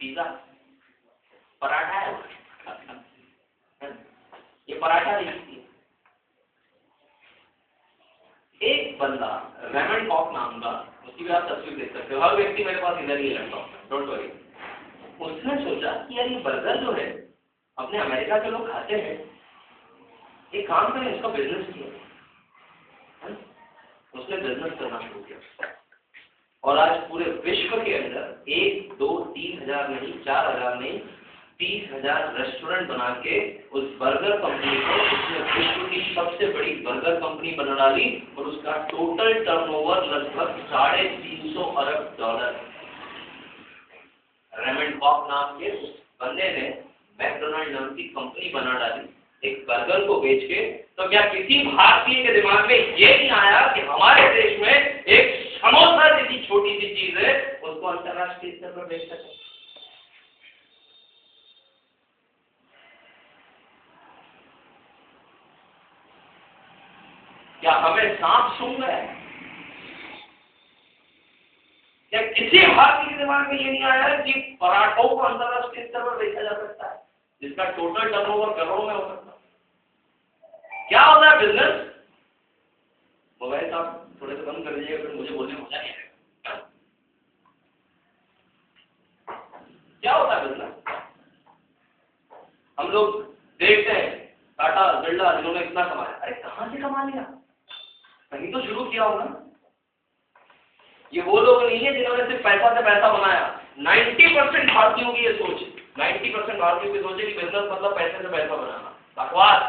Pizza, paratha है, ये पराठा नहीं। एक बंदा रेमंड कॉक नाम का, उसकी भी आप तस्वीर देख सकते हो, हर व्यक्ति मेरे पास इधर ही है लैपटॉप में, डोंट वरी। उसने सोचा कि यार ये बर्गर जो है अपने अमेरिका के लोग खाते हैं, एक काम करें, इसका बिजनेस किया। उसने बिजनेस करना शुरू किया और आज पूरे विश्व के अंदर 1, 2, 3 हजार नहीं, 4 हजार नहीं, 30,000 रेस्टोरेंट बना के उस बर्गर कंपनी को उसने विश्व की सबसे बड़ी बर्गर कंपनी बना डाली और उसका टोटल टर्नओवर लगभग $350 अरब। रेमंड कॉक नाम के उस बंदे ने मैकडोनाल्ड नाम की कंपनी बना डाली एक बर्गर को बेच के। तो क्या किसी भारतीय के दिमाग में ये नहीं आया कि हमारे देश में एक समोसा जैसी छोटी सी चीज है उसको अंतरराष्ट्रीय स्तर पर बेच सके? क्या हमें सांप सूंघ रहा है? क्या किसी भारतीय के दिमाग में ये नहीं आया कि पराठों को अंतरराष्ट्रीय स्तर पर बेचा जा सकता है जिसका टोटल टर्नओवर करोड़ों में हो सकता है? क्या होता है बिजनेस? मोबाइल साहब थोड़े से बंद कर दीजिएगा, फिर मुझे बोलने मजा नहीं आएगा। क्या होता है बिजनेस? हम लोग देखते हैं टाटा बिरला जिन्होंने इतना कमाया, अरे कहां से कमा लिया? कहीं तो शुरू किया होगा। ये वो लोग नहीं है जिन्होंने सिर्फ पैसा से पैसा बनाया। 90% भारतीयों की ये सोच, 90% भारतीयों की सोच है कि बिजनेस मतलब पैसे से पैसा बनाना। बकवास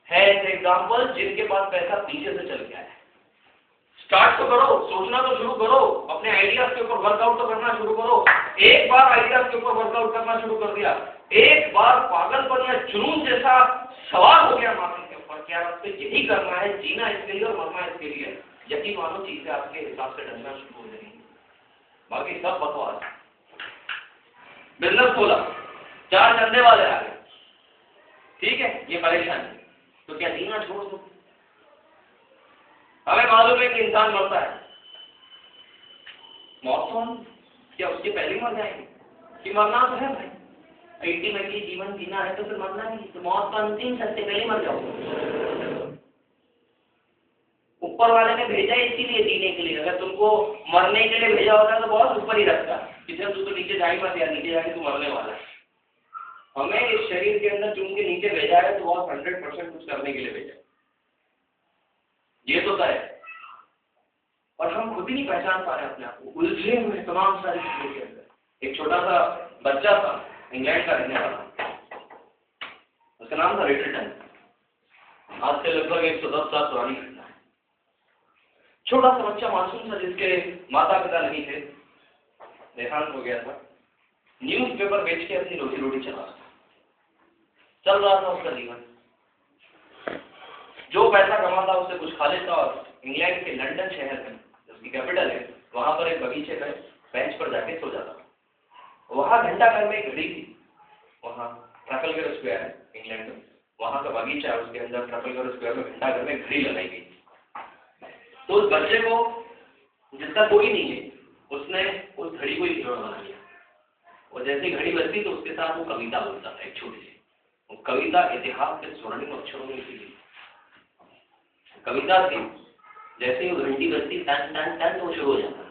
है। एग्जाम्पल जिनके पास पैसा पीछे से चल गया है। स्टार्ट तो करो, सोचना तो शुरू करो, अपने आइडियाज के ऊपर वर्कआउट तो करना शुरू करो। एक बार आइडियाज के ऊपर वर्कआउट करना शुरू कर दिया, एक बार पागलपन या जुनून जैसा सवाल हो गया माथे के ऊपर, क्या आपको यही करना है, जीना इसके लिए और मरना इसके लिए, यकीन मानो चीजें आपके हिसाब से ढलना शुरू हो जाएंगी। बाकी सब बकवास। बिजनेस खोला, 4 धंधे वाले आ गए, ठीक है, ये परेशानी, तो क्या जीना छोड़ दो? हमें मालूम है कि इंसान मरता है, मौत तो हम क्या उसके पहले मर जाएंगे? कि मरना तो है भाई, अल्टीमेटली जीवन जीना है तो फिर मरना ही, तो मौत तो अंतिम सत्य, पहले मर जाओ। ऊपर वाले ने भेजा है इसीलिए जीने के लिए। अगर तुमको मरने के लिए भेजा होता तो बहुत ऊपर ही रखता कि जब तू तो नीचे जा ही मत, या नीचे जाके तू मरने वाला है। हमें इस शरीर के अंदर चुन के नीचे भेजा है तो बहुत 100% कुछ करने के लिए भेजा, ये तो तय है। और हम खुद ही नहीं पहचान पा रहे अपने आप को, उलझे हुए तमाम सारी चीजों के अंदर। एक छोटा सा बच्चा था, इंग्लैंड का रहने वाला, उसका नाम था रिचर्डसन। आज से लगभग 110 साल पुरानी घटना है। छोटा सा बच्चा मासूम था जिसके माता पिता नहीं थे, देहांत हो गया था। न्यूज़पेपर बेच के अपनी रोजी रोटी चल रहा था उसका जीवन। जो पैसा कमाता उससे कुछ खा लेता और इंग्लैंड के लंदन शहर में, उसकी कैपिटल है, वहां पर एक बगीचे में बेंच पर जाके सो जाता। वहां घंटाघर में एक घड़ी थी, वहां ट्रफलगर स्क्वायर है इंग्लैंड में, वहां का बगीचा है, उसके अंदर ट्रफलगर स्क्वायर में घंटाघर में घड़ी लगाई गई। तो उस बच्चे को, जिसका कोई नहीं है, उसने उस घड़ी को ही खिलौना बना लिया। और जैसे घड़ी बजती तो उसके साथ वो कविता बोलता था, एक छोटी सी। वो कविता इतिहास के स्वर्णिम अक्षरों में लिखी गई कविता थी। जैसे ही घंटी बजती टन टन टन तो शुरू हो जाता,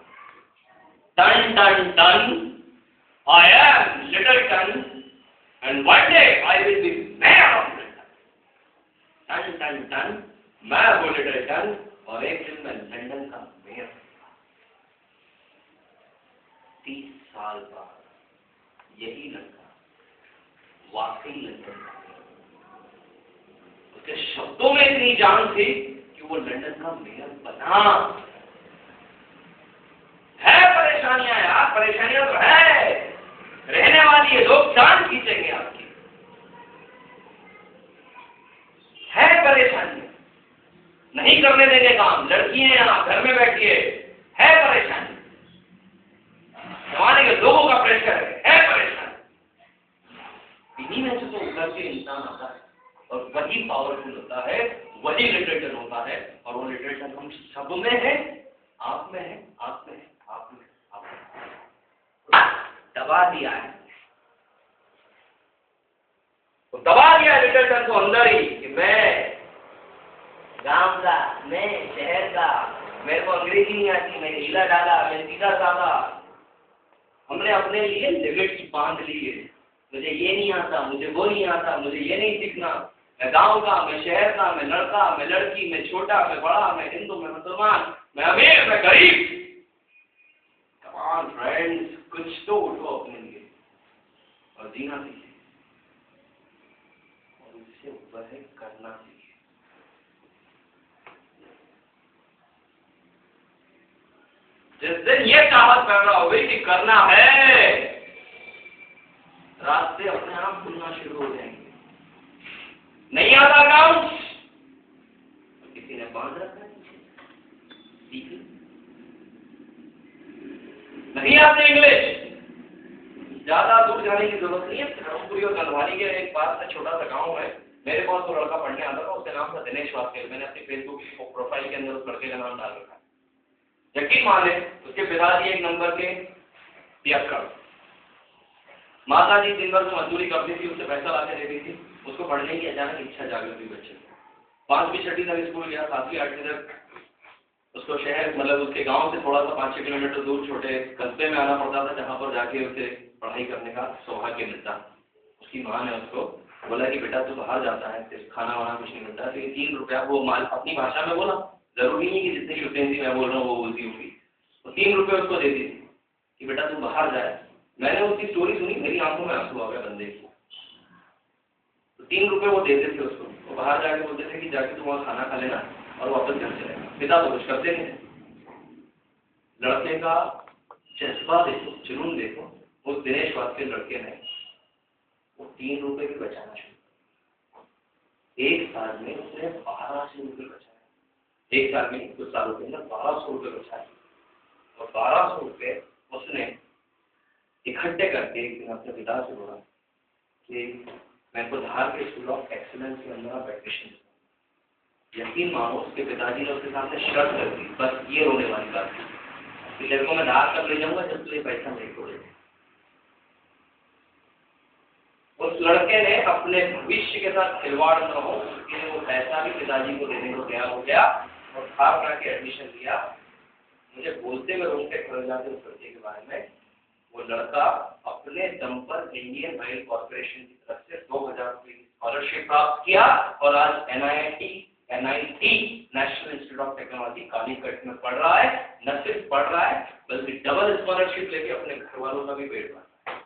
ton ton ton, I am little ton and one day I will be mayor of London. Ton ton ton, मैं वो लिटिल टन और एक दिन मैं लंदन का मेयर। 30 साल बाद यही लड़का वाकई लंदन का, उसके शब्दों में इतनी जान थी कि वो लंदन का मेयर बना। है परेशानियां यार, परेशानियां तो है, रहने वाली है, लोग जान खींचेंगे आपकी। है परेशानियां, नहीं करने देंगे काम, लड़की है यहाँ घर में बैठी है परेशानी, जमाने के लोगों का प्रेशर है परेशानी। इन्हीं में से तो उभर के इंसान आता है और वही पावरफुल होता है, वही लिटरेचर होता है। और वो लिटरेचर हम सब में है, आप में है, आप में है, आप में, आप में। दबा दिया है, तो दबा दिया लिटलटन को अंदर ही कि मैं गांव का, मैं शहर का, मेरे को अंग्रेजी नहीं आती, मैंने हीला डाला, मैं सीधा साधा, हमने अपने लिए लिमिट बांध ली है। मुझे ये नहीं आता, मुझे वो नहीं आता, मुझे ये नहीं सीखना, मैं गांव का, मैं शहर का, मैं लड़का, मैं लड़की, मैं छोटा, मैं बड़ा, मैं हिंदू, मैं मुसलमान, मैं अमीर, मैं गरीब। कमान फ्रेंड्स, कुछ तो उठो अपने लिए और जीना सीखिए और उससे ऊपर है करना सीखिए। जिस दिन ये चाहत पैदा हो गई कि करना है, रास्ते अपने आप खुलना शुरू हो जाएंगे। नहीं आता काम, किसी ने बांध रखा है, सीख नहीं आते इंग्लिश, ज्यादा दूर जाने की जरूरत नहीं है। धर्मपुरी और गंधवाली के एक पास में छोटा सा गांव है, मेरे पास वो लड़का पढ़ने आता था, उसका नाम था दिनेश वास्केल। मैंने अपनी फेसबुक प्रोफाइल के अंदर उस लड़के का नाम डाल रखा है। यकीन माने उसके पिताजी एक नंबर के पियक्कड़, माता जी दिन भर मजदूरी करती थी, उससे पैसा लाके देती थी। उसको पढ़ने की अचानक इच्छा जागृत हुई बच्चे को। 5वीं 6वीं तक स्कूल गया, 7वीं 8वीं तक उसको शहर मतलब उसके गांव से थोड़ा सा 5-6 किलोमीटर दूर छोटे कस्बे में आना पड़ता था, जहाँ पर जाके उसे पढ़ाई करने का सौभाग्य मिलता। उसकी माँ ने उसको बोला कि बेटा तू बाहर जाता है, खाना वाना कुछ नहीं मिलता, लेकिन 3 रुपया, वो माल अपनी भाषा में बोला, जरूरी नहीं कि जितनी शुद्ध हिंदी मैं बोल रहा हूँ वो बोलती होगी, तो 3 रुपये उसको देती थी कि बेटा तू बाहर जाए। मैंने उसकी स्टोरी सुनी, मेरी आंखों में आंसू आ गया बंदे की। तो 3 रुपये वो देते थे उसको, वो बाहर जाके बोलते थे कि जाके तुम वहाँ खाना खा लेना और वापस घर चलेगा। पिता तो कुछ करते नहीं थे। लड़के का जज्बा देखो, जुनून देखो। उस दिनेश वास्केल लड़के ने वो 3 रुपये भी बचाना शुरू। एक साल में उसने 1200 रुपये बचाए। एक साल में कुछ सालों के अंदर 1200 रुपये बचाए और 1200 रुपये उसने इकट्ठे करके एक दिन अपने पिता से बोला कि मैं को धार के स्कूल ऑफ एक्सीलेंस के अंदर आप एडमिशन। यकीन मानो उसके पिताजी ने उसके सामने शर्त कर दी, बस ये रोने वाली बात थी कि तेरे को मैं धार तक ले जाऊंगा जब तुझे पैसा मेरे को दे। उस लड़के ने अपने भविष्य के साथ खिलवाड़ न हो उसके लिए वो पैसा भी पिताजी को देने को तैयार हो गया और धार बना के एडमिशन लिया। मुझे बोलते हुए रोंगटे खड़े जाते उस लड़के के बारे में। वो लड़का अपने दम पर इंडियन ऑयल कॉर्पोरेशन की तरफ से 2000 रुपये की स्कॉलरशिप प्राप्त किया और आज NIT national institute of technology Calicut में पढ़ रहा है। न सिर्फ पढ़ रहा है बल्कि डबल स्कॉलरशिप लेके अपने घर वालों का भी पेट भर रहा है।